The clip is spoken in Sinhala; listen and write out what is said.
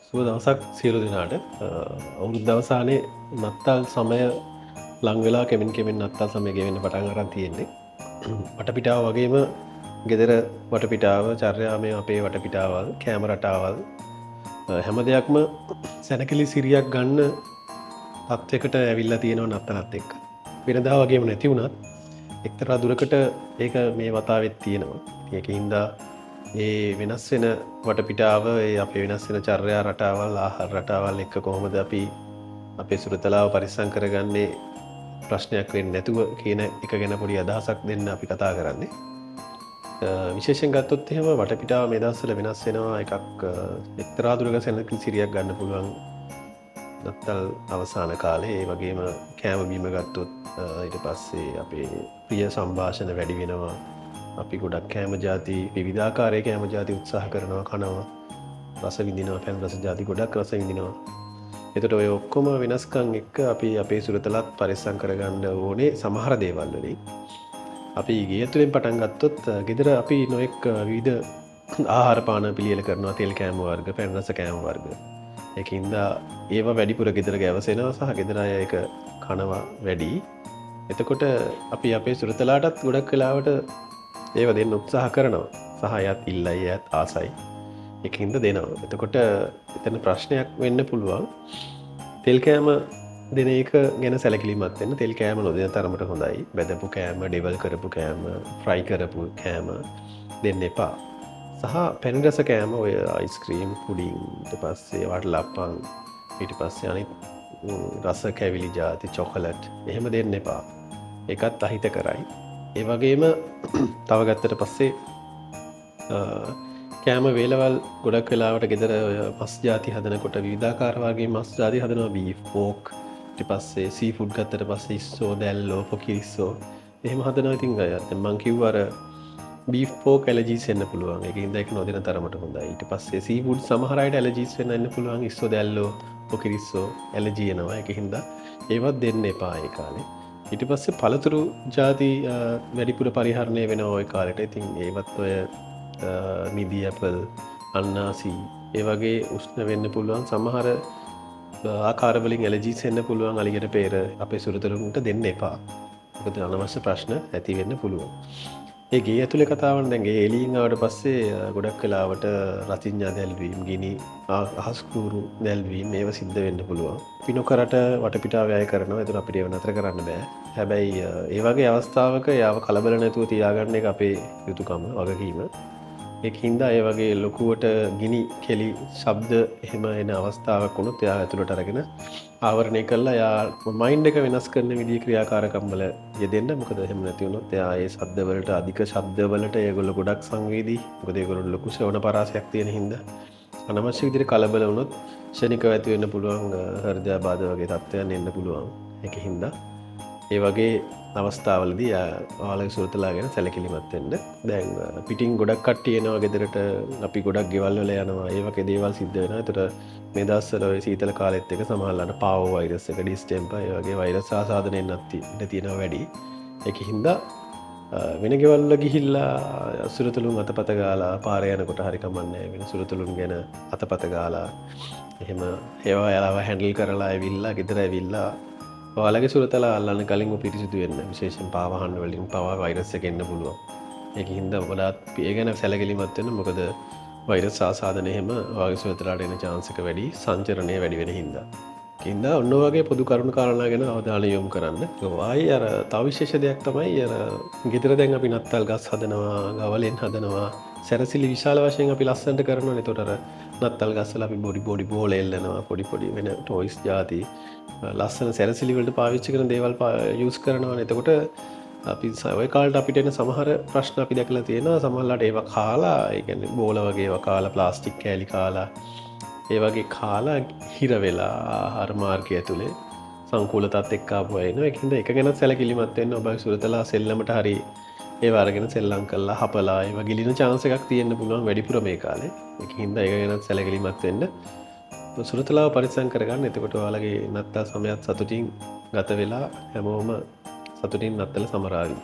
සුබ දවසක් සියලු දෙනාට. අවුරුද්ද අවසානයේ නත්තල් සමය ලං වෙලා කෙමෙන් නත්තල් සමය ගෙවෙන්න පටන් අරන් තියෙන්නේ. වටපිටාව වගේම ගෙදර වටපිටාව, චර්යාමය අපේ වටපිටාවල්, කෑම රටාවල් හැම දෙයක්ම සැනකෙලි සිරියක් ගන්න තත්වයකට ඇවිල්ලා තියෙනවා නත්තලත් එක්ක. වෙනදා වගේම නැති වුණත් එක්තරා දුරකට ඒක මේ වතාවෙත් තියෙනවා. ඒකින්ද ඒ වෙනස් වෙන වටපිටාව, ඒ අපේ වෙනස් වෙන චර්යා රටාවල්, ආහාර රටාවල් එක්ක කොහොමද අපි අපේ සුරතලාව පරිස්සම් කරගන්නේ ප්‍රශ්නයක් වෙන්නේ නැතුව කියන එක ගැන පොඩි අදහසක් දෙන්න අපි කතා කරන්නේ. විශේෂයෙන් ගත්තොත් එහෙම වටපිටාව මේ දවස්වල වෙනස් වෙනවා. එකක් එක්තරා දුරක සැනකෙලි සිරියක් ගන්න පුළුවන් නත්තල් අවසාන කාලේ. ඒ වගේම කෑම බීම ගත්තොත් ඊට පස්සේ අපේ ප්‍රිය සංഭാෂණ වැඩි වෙනවා. අපි ගොඩක් කෑම ජාති, විවිධාකාරයේ කෑම ජාති උත්සාහ කරනවා, කනවා, රස විඳිනවා, පැන් රස ජාති ගොඩක් රස විඳිනවා. එතකොට ඔය ඔක්කොම වෙනස්කම් එක්ක අපි අපේ සුරතලත් පරිස්සම් කරගන්න ඕනේ සමහර දේවල් වලින්. අපි ගේ ඇතුලෙන් පටන් ගත්තොත් ගෙදර අපි නොඑක් විවිධ ආහාර පාන පිළියෙල කරනවා. තෙල් කෑම වර්ග, පැන් රස කෑම වර්ග. ඒකින්ද ඒවා වැඩිපුර ගෙදර ගැවසෙනවා සහ ගෙදර අය ඒක කනවා වැඩි. එතකොට අපි අපේ සුරතලාටත් ගොඩක් වෙලාවට ඒව දෙන්න උත්සාහ කරනවා. සහ එයත් ඉල්ලයි, එයත් ආසයි. ඒකින්ද දෙනවා. එතකොට එතන ප්‍රශ්නයක් වෙන්න පුළුවන්. තෙල් කෑම දෙන එක ගැන සැලකිලිමත් වෙන්න. තෙල් කෑම නොදෙන තරමට හොඳයි. බෙදපු කෑම, ඩෙවල් කරපු කෑම, ෆ්‍රයි කරපු කෑම දෙන්න එපා. සහ පැණි රස කෑම, ඔය අයිස්ක්‍රීම්, පුඩින්, ඊට පස්සේ වටලප්පන්, ඊට පස්සේ අනිත් රස කැවිලි ජාති, චොකලට් එහෙම දෙන්න එපා. ඒකත් අහිතකරයි. ඒ වගේම තව ගත්තට පස්සේ කෑම වේලවල් ගොඩක් වෙලාවට ගෙදර මස් ජාති හදනකොට විවිධාකාර වගේ මස් ජාති හදනවා. බීෆ්, පෝක්, ඊට පස්සේ සී ෆුඩ් ගත්තට පස්සේ ඉස්සෝ, දැල්ලෝ, පොකිරිස්සෝ එහෙම හදනවා. ඉතින් දැන් මං කිව්වා අර බීෆ්, පෝක් ඇලර්ජිස් එන්න පුළුවන්. ඒකින්ද ඒක නොදෙන තරමට හොඳයි. ඊට පස්සේ සී ෆුඩ් සමහර අයට ඇලර්ජිස් වෙන්න පුළුවන්. ඉස්සෝ, දැල්ලෝ, පොකිරිස්සෝ ඇලර්ජි එනවා. ඒකින්ද ඒවත් දෙන්න එපා ඒ කාලේ. ඊට පස්සේ පළතුරු ජාති වැඩිපුර පරිහරණය වෙනවා ওই කාලෙට. ඉතින් ඒවත් ඔය මිදි ඇපල්, අන්නාසි ඒ වගේ උෂ්ණ වෙන්න පුළුවන්. සමහර ආකාර වලින් ඇලර්ජිස් එන්න පුළුවන්. අලියට පෙර අපේ සුරතලුන්ට දෙන්න එපා. මොකද අනවශ්‍ය ප්‍රශ්න ඇති වෙන්න පුළුවන්. ඒ ගේ ඇතුලේ කතාවන් දැන් ගේ එළියෙන් ආවට පස්සේ ගොඩක් වෙලාවට රතිඤ්ඤා දැල්වීම, ගිනි අහස් කූරු දැල්වීම ඒව සිද්ධ වෙන්න පුළුවන්. පිනොකරට වටපිටාව වැය කරනවා. ඒතර අපිට ඒව නතර කරන්න බෑ. හැබැයි ඒ වගේ අවස්ථාවක යාව කලබල නැතුව තියාගන්න එක අපේ යුතුයකම, වගකීම. ඒකින්ද ඒ වගේ ලොකුවට ගිනි කෙලි ශබ්ද එහෙම එන අවස්ථාවක් වුණොත් එයා ඇතුළට අරගෙන ආවරණය කරලා එයා මයින්ඩ් එක වෙනස් කරන විදිහේ ක්‍රියාකාරකම් වල යෙදෙන්න. මොකද එහෙම නැති වුණොත් එයා ඒ ශබ්ද වලට, අධික ශබ්ද වලට ඒගොල්ලෝ ගොඩක් සංවේදී. මොකද ඒගොල්ලෝ ලොකු ශ්‍රවණ පරාසයක් තියෙන හින්දා අනවශ්‍ය විදිහට කලබල වුණොත් ක්ෂණිකව ඇති වෙන්න පුළුවන් හෘදයාබාධ වගේ තත්ත්වයන් එන්න පුළුවන්. ඒකින්ද ඒ වගේ අවස්ථාවලදී ඔයාලගේ සුරතලා ගැන සැලකිලිමත් වෙන්න. දැන් පිටින් ගොඩක් කට්ටිය එනවා ගෙදරට. අපි ගොඩක් ගෙවල් වල යනවා. ඒ වගේ දේවල් සිද්ධ වෙනවා. ඒතර මේ දවස්වල ඔය සීතල කාලෙත් එක සමහරවල්ලාට පාවෝ වෛරස් එක, ඩිස්ටෙම්පර් ඒ වගේ වෛරස් ආසාදන එන්නත් ඉඩ තියෙනවා වැඩි. ඒකින්ද වෙන ගෙවල් වල ගිහිල්ලා සුරතලුන් අතපත ගාලා පාර යනකොට හරි කමන්නේ වෙන සුරතලුන් ගැන අතපත ගාලා එහෙම ඒවා යාලව හැන්ඩල් කරලා ඇවිල්ලා ගෙදර ඇවිල්ලා ඔයාලගේ සුරතලා අල්ලන්න කලින් පිරිසිදු වෙන්න. විශේෂයෙන් පාවහන් වලින් පවා වෛරස් එක එන්න පුළුවන්. ඒකින්ද ඔයාලා ඒ ගැන සැලකිලිමත් වෙන්න. මොකද වෛරස් ආසාදන එහෙම ඔයාගේ සුරතලාට එන chance එක වැඩි, සංචරණය වැඩි වෙන හින්දා. ඒකින්ද ඔන්න වගේ පොදු කරුණු කාරණා ගැන අවධානය යොමු කරන්න. ආයි අර තව විශේෂ දෙයක් තමයි අර ගෙදර දැන් අපි නත්තල් ගස් හදනවා, ගවලෙන් හදනවා. සැරසිලි විශාල වශයෙන් අපි ලස්සනට කරනවානේ. ඒතකොට අර නත්තල් ගස්වල අපි පොඩි බෝල එල්ලනවා, පොඩි වෙන ටොයිස් ජාති ලස්සන සැරසිලි වලට පාවිච්චි කරන දේවල් යූස් කරනවානේ. එතකොට අපි ඔය කාලේට අපිට එන සමහර ප්‍රශ්න අපි දැකලා තියෙනවා. සමහරලාට ඒවා කාලා, ඒ කියන්නේ බෝල වගේ ඒවා කාලා, ප්ලාස්ටික් කෑලි කාලා, ඒ වගේ කාලා හිර වෙලා ආහාර මාර්ගය ඇතුලේ සංකූලතාවත් එක්ක ආපු අය ඉන්නවා. ඒකින්ද එක ගැන සැලකිලිමත් වෙන්න. ඔබගේ සුරතලා සෙල්ලමට හරි ඒව අරගෙන සෙල්ලම් කරලා හපලා ඒවා ගිලින chance එකක් තියෙන්න පුළුවන් වැඩිපුර මේ කාලේ. ඒකින්ද ඒක ගැන සැලකිලිමත් වෙන්න. සුරතලාව පරිස්සම් කරගන්න. එතකොට ඔයාලගේ නත්තල් සමයත් සතුටින් ගත වෙලා හැමෝම සතුටින් නත්තල සමරාවි.